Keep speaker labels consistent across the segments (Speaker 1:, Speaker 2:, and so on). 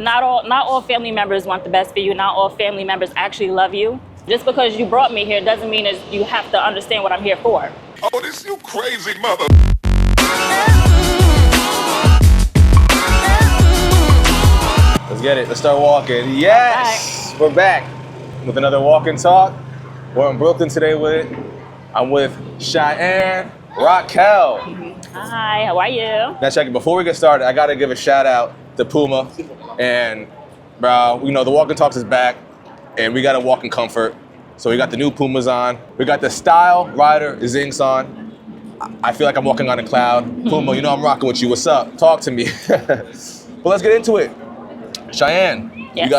Speaker 1: not all family members want the best for you. Not all family members actually love you. Just because you brought me here doesn't mean you have to understand what I'm here for.
Speaker 2: Oh, this you crazy mother.
Speaker 3: Let's get it. Let's start walking. Yes! We're back with another walk and talk. We're in Brooklyn today with it. I'm with Shy'anne Rockelle.
Speaker 1: Hi, how are you?
Speaker 3: Now, check it. Before we get started, I got to give a shout out to Puma. And, bro, you know, the walk and talks is back. And we got to walk in comfort. So we got the new Pumas on. We got the Style Rider Zincs on. I feel like I'm walking on a cloud. Puma, you know I'm rocking with you. What's up? Talk to me. But let's get into it. Shy'anne,
Speaker 1: Yes.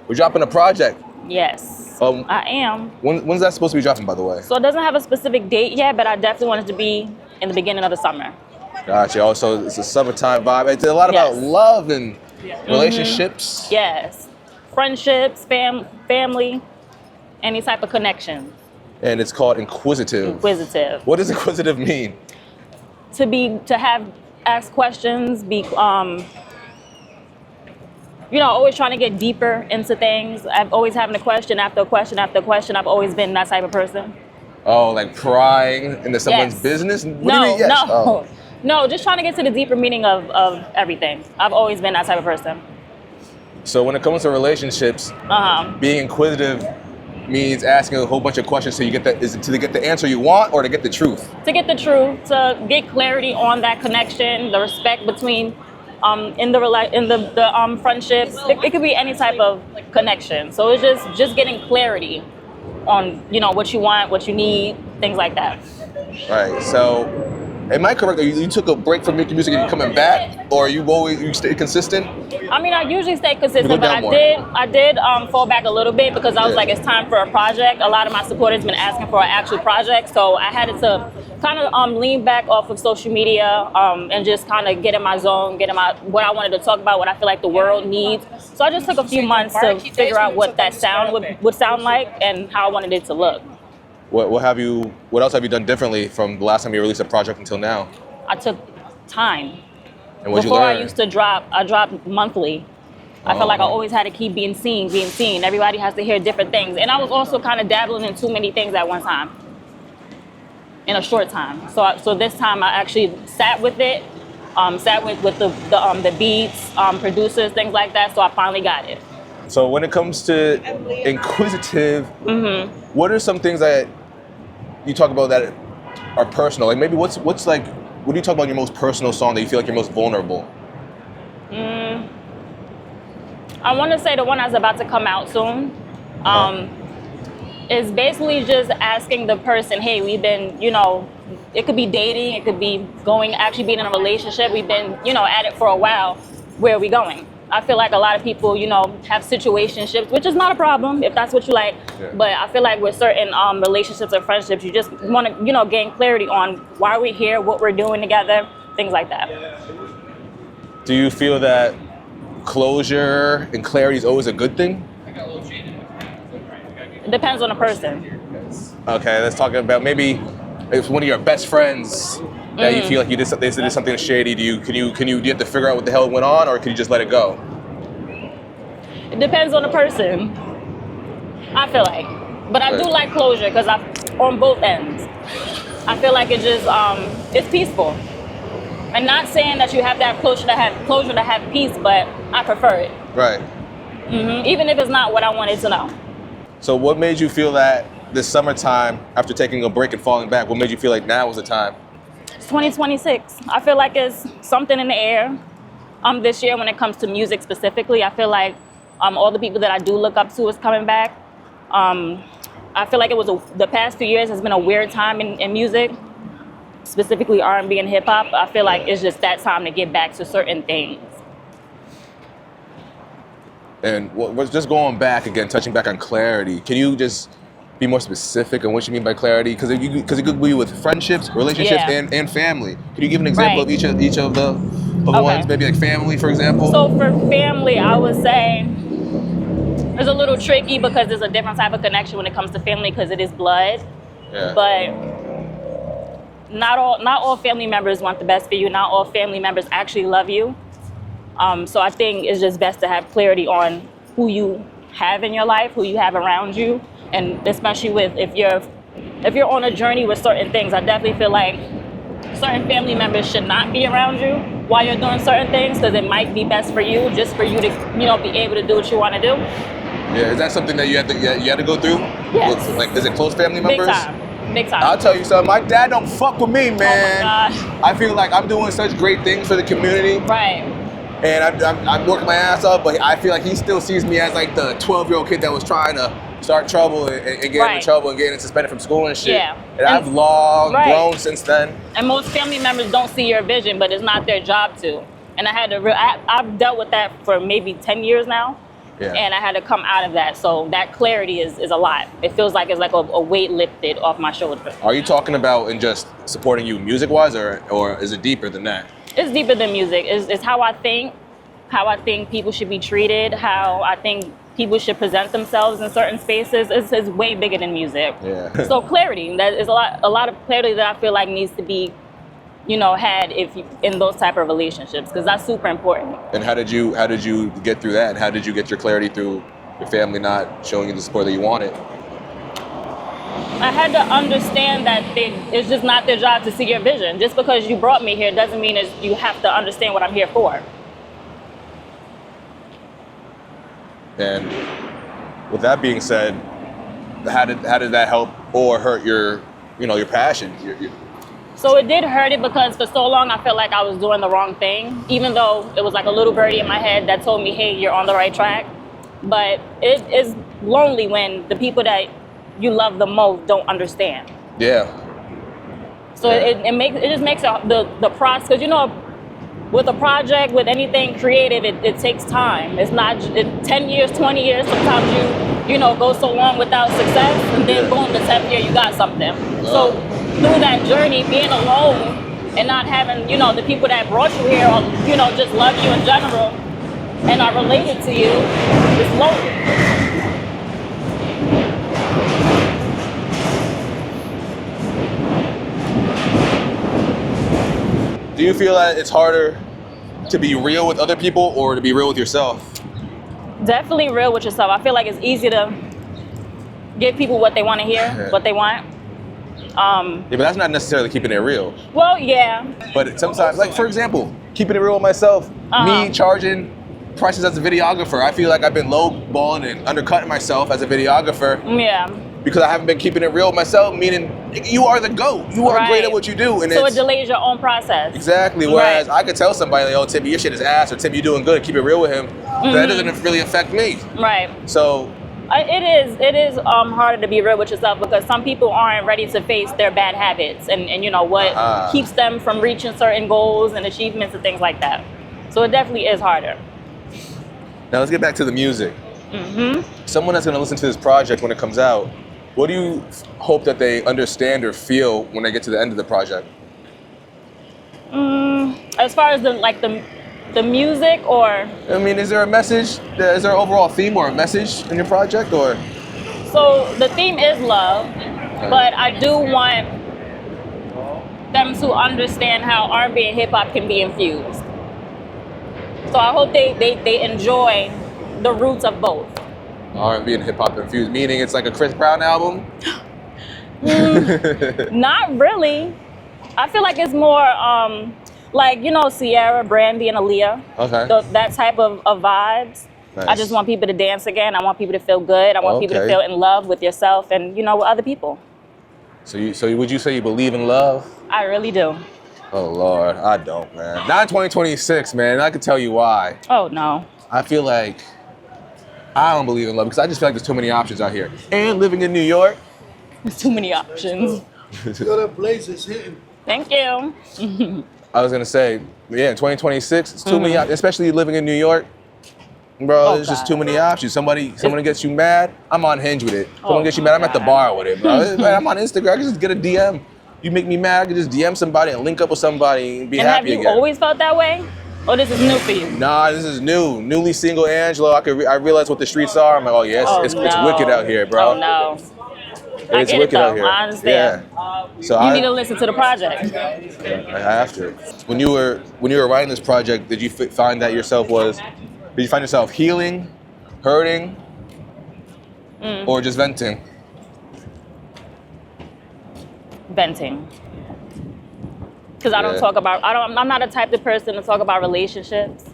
Speaker 3: we're dropping a project.
Speaker 1: Yes, I am.
Speaker 3: When's that supposed to be dropping, by the way?
Speaker 1: So it doesn't have a specific date yet, but I definitely want it to be in the beginning of the summer.
Speaker 3: Gotcha. Also, it's a summertime vibe. It's a lot about love and relationships.
Speaker 1: Yes, friendships, family, any type of connection.
Speaker 3: And it's called Inquisitive.
Speaker 1: Inquisitive.
Speaker 3: What does Inquisitive mean?
Speaker 1: To ask questions, always trying to get deeper into things. I've always having a question after a question after a question. I've always been that type of person.
Speaker 3: Oh, like prying into someone's business? What do you mean? Yes.
Speaker 1: No. No, just trying to get to the deeper meaning of everything. I've always been that type of person.
Speaker 3: So when it comes to relationships, being inquisitive means asking a whole bunch of questions so you get that. Is it to get the answer you want or to get the truth?
Speaker 1: To get the truth, to get clarity on that connection, the respect between in the friendships. It could be any type of connection. So it's just getting clarity on what you want, what you need, things like that.
Speaker 3: Right. So, am I correct? You took a break from making music and you're coming back, or you stay consistent?
Speaker 1: I mean, I usually stay consistent, but I did fall back a little bit because I was like, it's time for a project. A lot of my supporters been asking for an actual project, so I had to kind of lean back off of social media and just kind of get in my zone, get in my what I wanted to talk about, what I feel like the world needs. So I just took a few months to figure out what that sound would sound like and how I wanted it to look.
Speaker 3: What else have you done differently from the last time you released a project until now?
Speaker 1: I took time.
Speaker 3: And what'd
Speaker 1: Before
Speaker 3: you learn?
Speaker 1: I used to I dropped monthly. I felt like I always had to keep being seen. Everybody has to hear different things. And I was also kind of dabbling in too many things at one time, in a short time. So this time I actually sat with it, sat with the beats, producers, things like that. So I finally got it.
Speaker 3: So when it comes to Inquisitive, what are some things that you talk about that are personal? Like maybe what do you talk about in your most personal song that you feel like you're most vulnerable?
Speaker 1: I want to say the one that's about to come out soon is basically just asking the person, hey, we've been, it could be dating, it could be actually being in a relationship. We've been, at it for a while. Where are we going? I feel like a lot of people, have situationships, which is not a problem if that's what you like. Yeah. But I feel like with certain relationships or friendships, you just want to, gain clarity on why we're here, what we're doing together, things like that.
Speaker 3: Do you feel that closure and clarity is always a good thing?
Speaker 1: It depends on the person.
Speaker 3: Okay, let's talk about maybe if one of your best friends that you feel like they did something shady. Do you have to figure out what the hell went on, or can you just let it go?
Speaker 1: It depends on the person, I feel like. But I do like closure because on both ends. I feel like it just it's peaceful. And not saying that you have to have closure to have peace, but I prefer it.
Speaker 3: Right.
Speaker 1: Even if it's not what I wanted to know.
Speaker 3: So what made you feel that this summertime, after taking a break and falling back, what made you feel like now was the time?
Speaker 1: It's 2026. I feel like it's something in the air this year when it comes to music specifically. I feel like all the people that I do look up to is coming back. I feel like the past few years has been a weird time in music, specifically R&B and hip hop. I feel like it's just that time to get back to certain things.
Speaker 3: And just going back again, touching back on clarity, can you just be more specific on what you mean by clarity? Because it could be with friendships, relationships, and family. Can you give an example of each of the ones? Maybe like family, for example.
Speaker 1: So for family, I would say it's a little tricky because there's a different type of connection when it comes to family because it is blood. Yeah. But not all family members want the best for you. Not all family members actually love you. So I think it's just best to have clarity on who you have in your life, who you have around you, and especially with if you're on a journey with certain things. I definitely feel like certain family members should not be around you while you're doing certain things, because it might be best for you, just for you to be able to do what you want to do.
Speaker 3: Yeah, is that something that you had to go through?
Speaker 1: Yes.
Speaker 3: Like, is it close family members?
Speaker 1: Big time.
Speaker 3: I'll tell you something. My dad don't fuck with me, man.
Speaker 1: Oh my gosh.
Speaker 3: I feel like I'm doing such great things for the community.
Speaker 1: Right.
Speaker 3: And I'm working my ass off, but I feel like he still sees me as like the 12-year-old kid that was trying to start trouble and get into trouble and getting suspended from school and shit.
Speaker 1: Yeah.
Speaker 3: And I've long grown since then.
Speaker 1: And most family members don't see your vision, but it's not their job to. And I've dealt with that for maybe 10 years now. Yeah. And I had to come out of that. So that clarity is a lot. It feels like it's like a weight lifted off my shoulders.
Speaker 3: Are you talking about in just supporting you music-wise, or is it deeper than that?
Speaker 1: It's deeper than music. It's how I think people should be treated, how I think people should present themselves in certain spaces. It's way bigger than music.
Speaker 3: Yeah.
Speaker 1: So clarity, that is a lot of clarity that I feel like needs to be, had in those type of relationships, because that's super important.
Speaker 3: And how did you get through that? How did you get your clarity through your family not showing you the support that you wanted?
Speaker 1: I had to understand that it's just not their job to see your vision. Just because you brought me here doesn't mean you have to understand what I'm here for.
Speaker 3: And with that being said, how did that help or hurt your passion?
Speaker 1: So it did hurt it, because for so long I felt like I was doing the wrong thing, even though it was like a little birdie in my head that told me, hey, you're on the right track. But it is lonely when the people that you love the most don't understand.
Speaker 3: Yeah.
Speaker 1: So it just makes the process, because with a project, with anything creative, it takes time. It's not 10 years, 20 years. Sometimes you go so long without success, and then boom, the 10th year you got something. So through that journey, being alone and not having the people that brought you here, or just love you in general and are related to you, it's lonely.
Speaker 3: Do you feel that it's harder to be real with other people or to be real with yourself?
Speaker 1: Definitely real with yourself. I feel like it's easy to give people what they want to hear, what they want.
Speaker 3: Yeah, but that's not necessarily keeping it real.
Speaker 1: Well, yeah.
Speaker 3: But sometimes, like for example, keeping it real with myself, me charging prices as a videographer, I feel like I've been lowballing and undercutting myself as a videographer.
Speaker 1: Yeah.
Speaker 3: Because I haven't been keeping it real with myself, meaning you are the GOAT. You are great at what you do. And
Speaker 1: so it delays your own process.
Speaker 3: Exactly. Whereas I could tell somebody, like, oh, Timmy, your shit is ass, or Timmy, you're doing good, keep it real with him. That doesn't really affect me.
Speaker 1: Right.
Speaker 3: So
Speaker 1: it is harder to be real with yourself, because some people aren't ready to face their bad habits and what keeps them from reaching certain goals and achievements and things like that. So it definitely is harder.
Speaker 3: Now let's get back to the music. Someone that's going to listen to this project when it comes out, what do you hope that they understand or feel when they get to the end of the project?
Speaker 1: As far as the music, or?
Speaker 3: I mean, is there a message? Is there an overall theme or a message in your project, or?
Speaker 1: So the theme is love, but I do want them to understand how R&B and hip hop can be infused. So I hope they enjoy the roots of both.
Speaker 3: R&B and hip hop infused, meaning it's like a Chris Brown album?
Speaker 1: Not really. I feel like it's more like, Sierra, Brandy, and Aaliyah.
Speaker 3: Okay.
Speaker 1: That type of vibes. Nice. I just want people to dance again. I want people to feel good. I want people to feel in love with yourself and, with other people.
Speaker 3: So would you say you believe in love?
Speaker 1: I really do.
Speaker 3: Oh, Lord, I don't, man. Not in 2026, man. I can tell you why.
Speaker 1: Oh, no.
Speaker 3: I feel like I don't believe in love because I just feel like there's too many options out here. And living in New York,
Speaker 1: there's too many options.
Speaker 4: That place is hitting.
Speaker 1: Thank you.
Speaker 3: I was gonna say, yeah, in 2026, it's too many options, especially living in New York. Bro, there's just too many options. Someone gets you mad, I'm on Hinge with it. Someone gets you mad, I'm at the bar with it, bro. Man, I'm on Instagram, I can just get a DM. You make me mad, I can just DM somebody and link up with somebody and be happy again.
Speaker 1: And have you always felt that way? Or this is new for you?
Speaker 3: Nah, this is new. Newly single Angelo. I realized what the streets are. I'm like, oh yeah, it's wicked out here, bro.
Speaker 1: Oh no. I
Speaker 3: It's
Speaker 1: get it
Speaker 3: wicked
Speaker 1: though.
Speaker 3: out here.
Speaker 1: I understand.
Speaker 3: Yeah. So
Speaker 1: You
Speaker 3: I
Speaker 1: need to listen to the project.
Speaker 3: I have to. When you were writing this project, did you find that yourself did you find yourself healing, hurting, or just venting?
Speaker 1: Venting. Because I don't
Speaker 3: Yeah.
Speaker 1: talk about, I'm not a type of person to talk about relationships.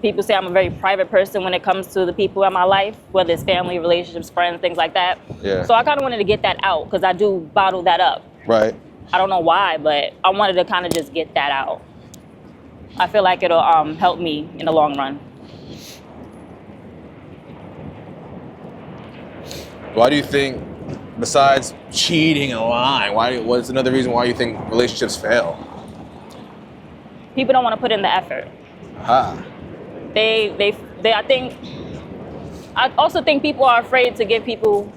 Speaker 1: People say I'm a very private person when it comes to the people in my life, whether it's family, relationships, friends, things like that.
Speaker 3: Yeah.
Speaker 1: So I kind of wanted to get that out because I do bottle that up.
Speaker 3: Right.
Speaker 1: I don't know why, but I wanted to kind of just get that out. I feel like it'll help me in the long run.
Speaker 3: Why do you think, besides cheating and lying, what's another reason why you think relationships fail?
Speaker 1: People don't want to put in the effort. I also think people are afraid to give people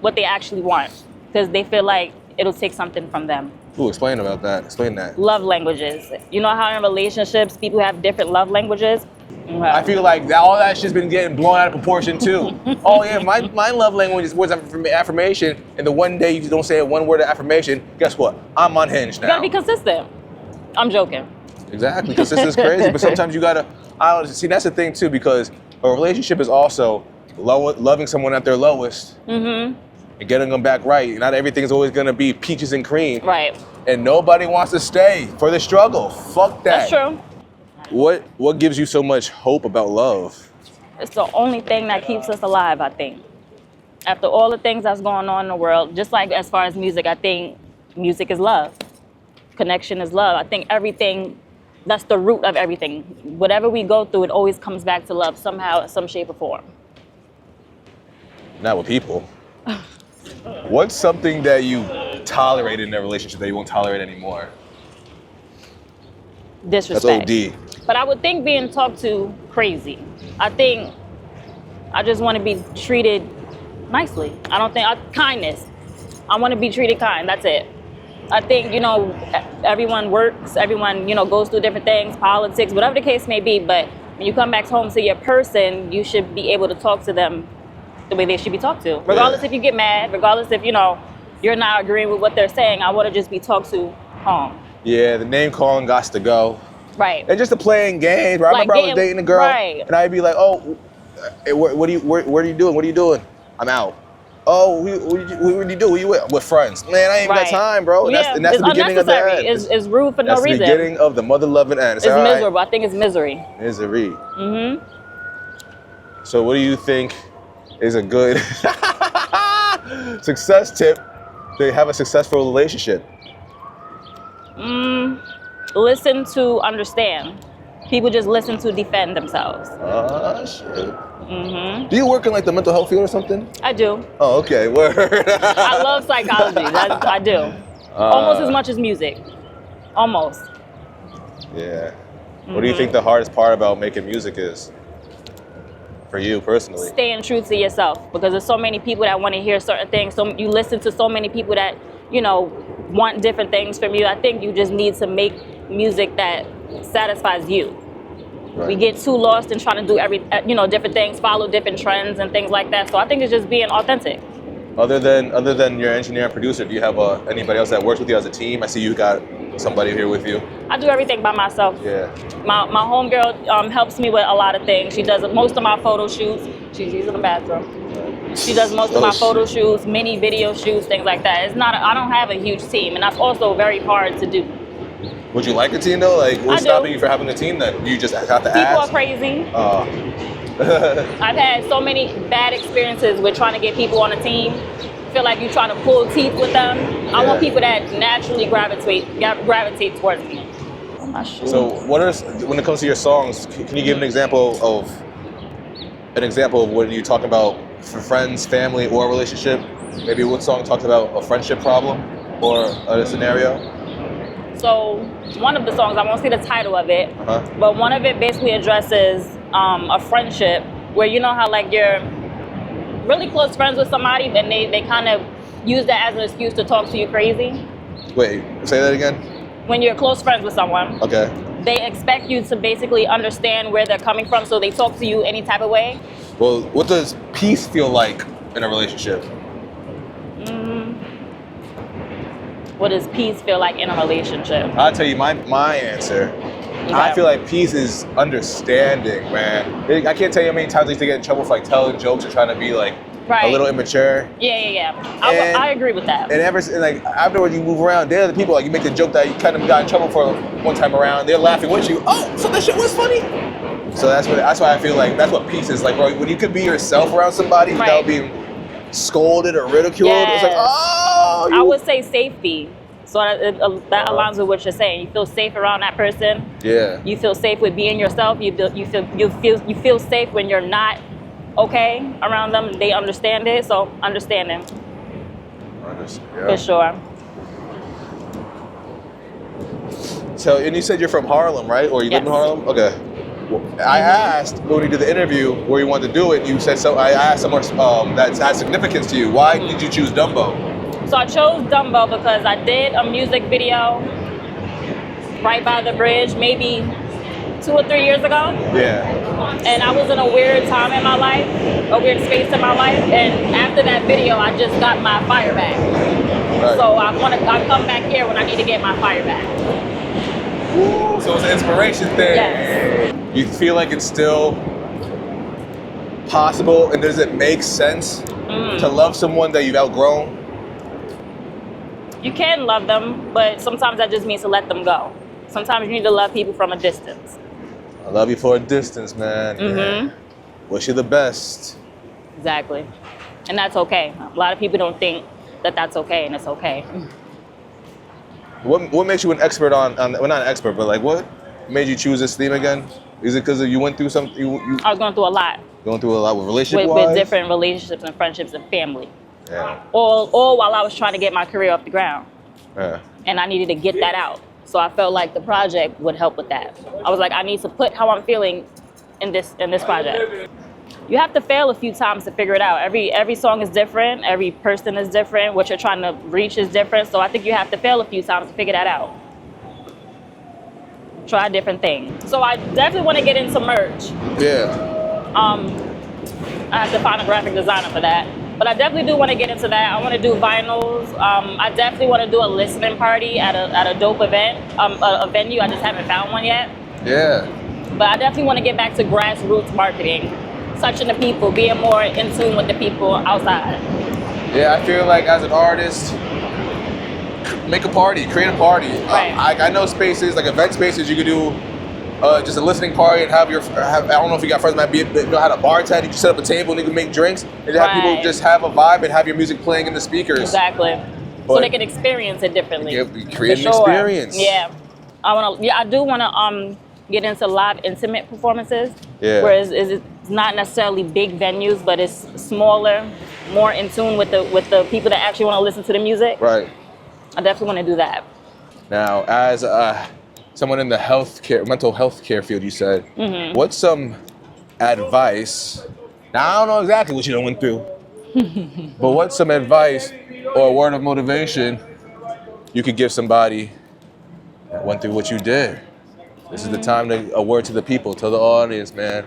Speaker 1: what they actually want because they feel like it'll take something from them.
Speaker 3: Ooh, explain that.
Speaker 1: Love languages. You know how in relationships people have different love languages?
Speaker 3: I feel like all that shit's been getting blown out of proportion too. Oh yeah, my love language is words of affirmation, and the one day you don't say one word of affirmation, guess what? I'm unhinged now.
Speaker 1: You gotta be consistent. I'm joking.
Speaker 3: Exactly, because this is crazy, but sometimes you gotta, see, that's the thing too, because a relationship is also loving someone at their lowest and getting them back right. Not everything's always gonna be peaches and cream.
Speaker 1: Right.
Speaker 3: And nobody wants to stay for the struggle. Fuck that.
Speaker 1: That's true.
Speaker 3: What gives you so much hope about love?
Speaker 1: It's the only thing that keeps us alive, I think. After all the things that's going on in the world, just like as far as music, I think music is love. Connection is love. I think everything, that's the root of everything. Whatever we go through, it always comes back to love somehow, some shape or form.
Speaker 3: Not with people. What's something that you tolerated in a relationship that you won't tolerate anymore?
Speaker 1: Disrespect.
Speaker 3: That's OD.
Speaker 1: But I would think being talked to crazy. I think I just want to be treated nicely. I don't think, kindness. I want to be treated kind, that's it. I think, everyone works, everyone, goes through different things, politics, whatever the case may be, but when you come back home to your person, you should be able to talk to them the way they should be talked to. Regardless if you get mad, regardless if, you're not agreeing with what they're saying, I want to just be talked to home.
Speaker 3: Yeah, the name calling got to go.
Speaker 1: Right.
Speaker 3: And just the playing games, right? I remember I was dating a girl, and I'd be like, oh, what are you doing? What are you doing? I'm out. Oh, what do you do? Who you with friends? Man, I ain't got time, bro.
Speaker 1: Yeah,
Speaker 3: and that's the beginning of the end.
Speaker 1: It's rude for no reason.
Speaker 3: That's the beginning of the mother-loving end.
Speaker 1: It's miserable. I think it's misery.
Speaker 3: Misery. So what do you think is a good success tip to have a successful relationship?
Speaker 1: Listen to understand. People just listen to defend themselves.
Speaker 3: Oh, shit. Do you work in like the mental health field or something?
Speaker 1: I do.
Speaker 3: Oh, okay. Word.
Speaker 1: I love psychology. I do. Almost as much as music. Almost.
Speaker 3: Yeah. What do you think the hardest part about making music is? For you personally?
Speaker 1: Staying true to yourself, because there's so many people that want to hear certain things. So you listen to so many people that, want different things from you. I think you just need to make music that satisfies you. Right. We get too lost in trying to do different things, follow different trends and things like that. So I think it's just being authentic. Other than your engineer and producer, do you have anybody else that works with you as a team? I see you got somebody here with you. I do everything by myself. Yeah. My homegirl helps me with a lot of things. She does most of my photo shoots. She's in the bathroom. She does most of my photo shoots, mini video shoots, things like that. I don't have a huge team, and that's also very hard to do. Would you like a team though? Like, what's stopping you from having a team that you just have to ask? People are crazy. I've had so many bad experiences with trying to get people on a team. Feel like you're trying to pull teeth with them. Yeah. I want people that naturally gravitate towards me. I'm not sure. So, when it comes to your songs, can you give an example of what you're talking about for friends, family, or a relationship? Maybe what song talks about a friendship problem or a scenario? So one of the songs, I won't say the title of it, but one of it basically addresses a friendship where how like you're really close friends with somebody and they kind of use that as an excuse to talk to you crazy. Wait, say that again? When you're close friends with someone, they expect you to basically understand where they're coming from, so they talk to you any type of way. Well, what does peace feel like in a relationship? what does peace feel like in a relationship?
Speaker 3: I'll tell you my answer.
Speaker 1: Okay.
Speaker 3: I feel like peace is understanding, man. I can't tell you how many times I used to get in trouble for like telling jokes or trying to be like a little immature.
Speaker 1: Yeah. I agree with that.
Speaker 3: And like afterwards, you move around. They're the people like you make the joke that you kind of got in trouble for one time around. They're laughing with you. Oh, so that shit was funny. So that's why I feel like that's what peace is like, bro. When you could be yourself around somebody without being scolded or ridiculed, it's like, oh.
Speaker 1: I would say safety. So that aligns with what you're saying. You feel safe around that person.
Speaker 3: Yeah.
Speaker 1: You feel safe with being yourself. You feel safe when you're not okay around them. They understand it. So understanding. For sure.
Speaker 3: So, and you said you're from Harlem, right? Or you live in Harlem? Okay. I asked when you did the interview where you wanted to do it. You said so. I asked someone that has significance to you. Why did you choose Dumbo?
Speaker 1: So I chose Dumbo because I did a music video right by the bridge, maybe 2 or 3 years ago.
Speaker 3: Yeah.
Speaker 1: And I was in a weird time in my life, a weird space in my life. And after that video, I just got my fire back. Right. So I come back here when I need to get my fire back.
Speaker 3: Ooh, so it's an inspiration thing.
Speaker 1: Yes.
Speaker 3: You feel like it's still possible, and does it make sense to love someone that you've outgrown?
Speaker 1: You can love them, but sometimes that just means to let them go. Sometimes you need to love people from a distance.
Speaker 3: I love you for a distance, man.
Speaker 1: Mm-hmm.
Speaker 3: Yeah. Wish you the best.
Speaker 1: Exactly. And that's okay. A lot of people don't think that that's okay, and it's okay.
Speaker 3: What makes you an expert on well, not an expert, but like what made you choose this theme again? Is it because you went through something?
Speaker 1: I was going through a lot.
Speaker 3: Going through a lot with relationship-wise?
Speaker 1: With different relationships and friendships and family.
Speaker 3: Yeah.
Speaker 1: All while I was trying to get my career off the ground.
Speaker 3: Yeah.
Speaker 1: And I needed to get that out. So I felt like the project would help with that. I was like, I need to put how I'm feeling in this project. You have to fail a few times to figure it out. Every song is different. Every person is different. What you're trying to reach is different. So I think you have to fail a few times to figure that out. Try different things. So I definitely want to get into merch.
Speaker 3: Yeah.
Speaker 1: I have to find a graphic designer for that. But I definitely do want to get into that. I want to do vinyls. I definitely want to do a listening party at a dope event, a venue. I just haven't found one yet.
Speaker 3: Yeah.
Speaker 1: But I definitely want to get back to grassroots marketing, touching the people, being more in tune with the people outside.
Speaker 3: Yeah, I feel like as an artist, make a party, create a party.
Speaker 1: Right.
Speaker 3: I know spaces, like event spaces, you could do just a listening party and have I don't know if you got friends, might be, know how to bartend, you can set up a table and you can make drinks and have people just have a vibe and have your music playing in the speakers.
Speaker 1: Exactly.
Speaker 3: But
Speaker 1: so they can experience it differently.
Speaker 3: Create an experience.
Speaker 1: Yeah. I do want to get into live intimate performances.
Speaker 3: Yeah.
Speaker 1: Whereas it's not necessarily big venues, but it's smaller, more in tune with the people that actually want to listen to the music.
Speaker 3: Right.
Speaker 1: I definitely want to do that.
Speaker 3: Now, as someone in the mental health care field, you said, what's some advice? Now, I don't know exactly what you done went through, but what's some advice or a word of motivation you could give somebody that went through what you did? This is the time a word to the people, to the audience, man.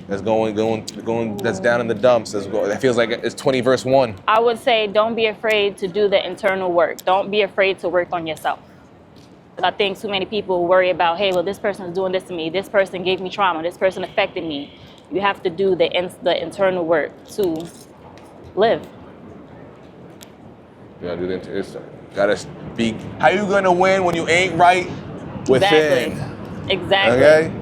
Speaker 3: That's that's down in the dumps. That feels like it's 20 verse 1.
Speaker 1: I would say don't be afraid to do the internal work. Don't be afraid to work on yourself. I think too many people worry about, hey, well, this person is doing this to me. This person gave me trauma. This person affected me. You have to do the internal work to live.
Speaker 3: You gotta do the gotta be. How you gonna win when you ain't right within?
Speaker 1: Exactly.
Speaker 3: Okay.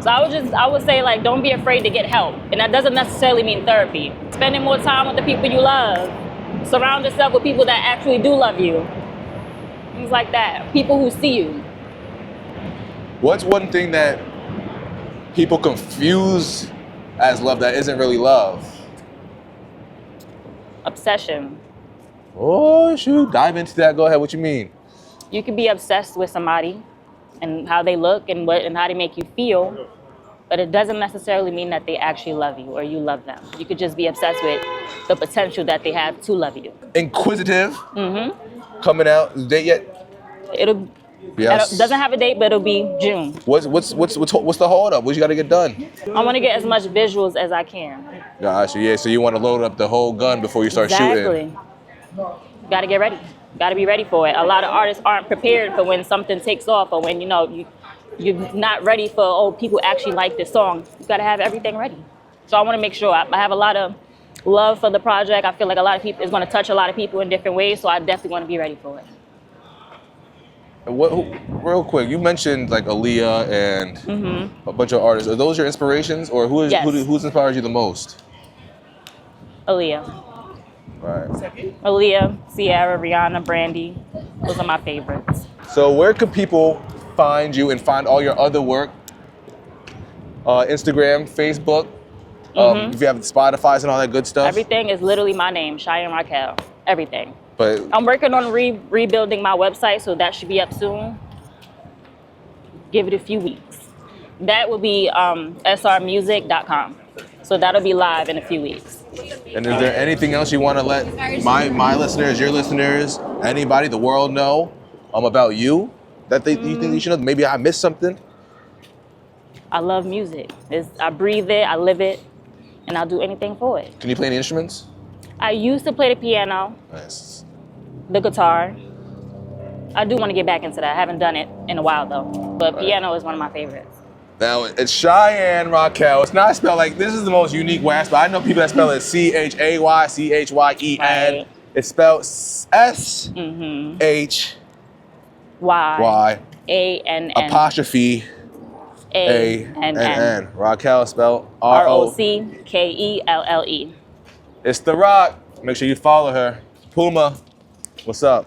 Speaker 1: So I would say, like, don't be afraid to get help. And that doesn't necessarily mean therapy. Spending more time with the people you love. Surround yourself with people that actually do love you. Things like that. People who see you.
Speaker 3: What's one thing that people confuse as love that isn't really love?
Speaker 1: Obsession.
Speaker 3: Oh, shoot. Dive into that. Go ahead. What you mean?
Speaker 1: You could be obsessed with somebody and how they look and how they make you feel, but it doesn't necessarily mean that they actually love you or you love them. You could just be obsessed with the potential that they have to love you.
Speaker 3: Inquisitive. Coming out. Is the date yet?
Speaker 1: It doesn't have a date, but it'll be June.
Speaker 3: What's the hold up? What you got to get done?
Speaker 1: I want to get as much visuals as I can.
Speaker 3: Gotcha. Yeah. So you want to load up the whole gun before you start shooting.
Speaker 1: Exactly. Got to get ready. Got to be ready for it. A lot of artists aren't prepared for when something takes off or when, you're not ready for, oh, people actually like this song. You got to have everything ready. So I want to make sure I have a lot of love for the project. I feel like a lot of people, it's going to touch a lot of people in different ways. So I definitely want to be ready for it.
Speaker 3: Real quick, you mentioned like Aaliyah and a bunch of artists. Are those your inspirations, or who's inspired you the most?
Speaker 1: Aaliyah.
Speaker 3: Right.
Speaker 1: Aaliyah, Ciara, Rihanna, Brandy. Those are my favorites.
Speaker 3: So where could people find you and find all your other work? Instagram, Facebook, if you have Spotify's and all that good stuff?
Speaker 1: Everything is literally my name, Shy'anne Rockelle. Everything.
Speaker 3: But
Speaker 1: I'm working on rebuilding my website, so that should be up soon. Give it a few weeks. That will be srmusic.com. So that'll be live in a few weeks.
Speaker 3: And is there anything else you want to let my listeners, your listeners, anybody, the world know about you that you think they should know? Maybe I missed something?
Speaker 1: I love music. I breathe it, I live it, and I'll do anything for it.
Speaker 3: Can you play any instruments?
Speaker 1: I used to play the piano,
Speaker 3: Nice.
Speaker 1: the guitar. I do want to get back into that. I haven't done it in a while though, but piano is one of my favorites.
Speaker 3: Now, it's Shy'anne Rockelle. It's not spelled like, this is the most unique way I spell. I know people that spell it C-H-A-Y, C-H-Y-E-N.
Speaker 1: Right.
Speaker 3: It's spelled S-H-Y
Speaker 1: A-N-N.
Speaker 3: apostrophe A-N-N. Rockelle spelled
Speaker 1: R-O-C-K-E-L-L-E.
Speaker 3: It's The Rock. Make sure you follow her. Puma, what's up?